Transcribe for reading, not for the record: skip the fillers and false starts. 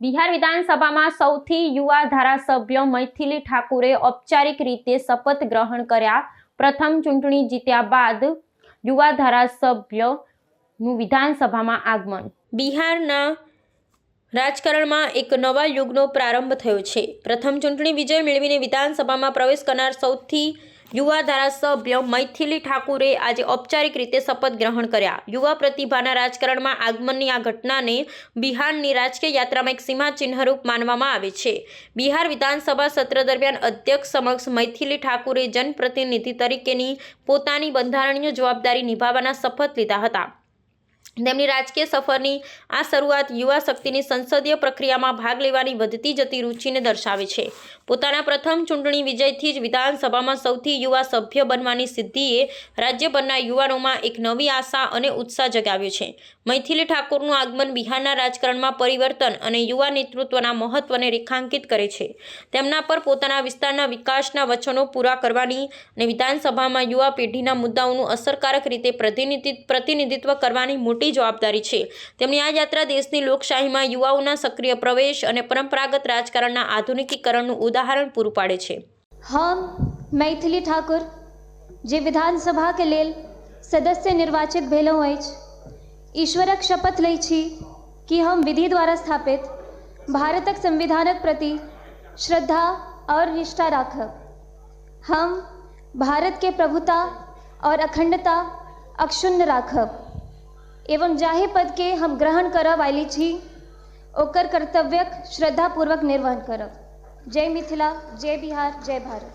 બિહાર વિધાનસભામાં સૌથી યુવા ધારાસભ્ય મૈથિલી ઠાકુરે ઔપચારિક રીતે શપથ ગ્રહણ કર્યા। પ્રથમ ચૂંટણી જીત્યા બાદ યુવા ધારાસભ્યનું વિધાનસભામાં આગમન। બિહારના રાજકારણમાં એક નવા યુગનો પ્રારંભ થયો છે। પ્રથમ ચૂંટણી વિજય મેળવીને વિધાનસભામાં પ્રવેશ કરનાર સૌથી યુવા ધારાસભ્ય મૈથિલી ઠાકુરે આજે ઔપચારિક રીતે શપથ ગ્રહણ કર્યા। યુવા પ્રતિભાના રાજકારણમાં આગમનની આ ઘટનાને બિહારની રાજકીય યાત્રામાં એક સીમાચિહ્નરૂપ માનવામાં આવે છે। બિહાર વિધાનસભા સત્ર દરમિયાન અધ્યક્ષ સમક્ષ મૈથિલી ઠાકુરે જનપ્રતિનિધિ તરીકેની પોતાની બંધારણીય જવાબદારી નિભાવવાના શપથ લીધા હતા। તેમની રાજકીય સફરની આ શરૂઆત યુવા શક્તિની સંસદીય પ્રક્રિયામાં ભાગ લેવાની વધતી જતી રુચિને દર્શાવે છે। પોતાના પ્રથમ ચૂંટણી વિજયથી જ વિધાનસભામાં સૌથી યુવા સભ્ય બનવાની સિદ્ધિએ રાજ્યભરના યુવાનોમાં એક નવી આશા અને ઉત્સાહ જગાવ્યો છે। મૈથિલી ઠાકુરનું આગમન બિહારના રાજકારણમાં પરિવર્તન અને યુવા નેતૃત્વના મહત્વને રેખાંકિત કરે છે। તેમના પર પોતાના વિસ્તારના વિકાસના વચનો પૂરા કરવાની અને વિધાનસભામાં યુવા પેઢીના મુદ્દાઓનું અસરકારક રીતે પ્રતિનિધિત્વ કરવાની મોટી જવાબદારી છે। તેમની આ યાત્રા દેશની લોકશાહીમાં યુવાઓના સક્રિય પ્રવેશ અને પરંપરાગત રાજકારણના આધુનિકીકરણનું ઉદાહરણ પૂરું પાડે છે। हम मैथिली ठाकुर जे विधानसभा के लेल सदस्य निर्वाचित भेलहुँ अछि, ईश्वरक शपथ लै छी कि हम विधि द्वारा स्थापित भारतक संविधानक प्रति श्रद्धा और निष्ठा राखब। हम भारत के प्रभुता और अखंडता अक्षुण्ण राखब एवं जाहि पद के हम ग्रहण करब आयली छी ओकर कर्तव्यक श्रद्धापूर्वक निर्वहन करब। जय मिथिला, जय बिहार, जय भारत।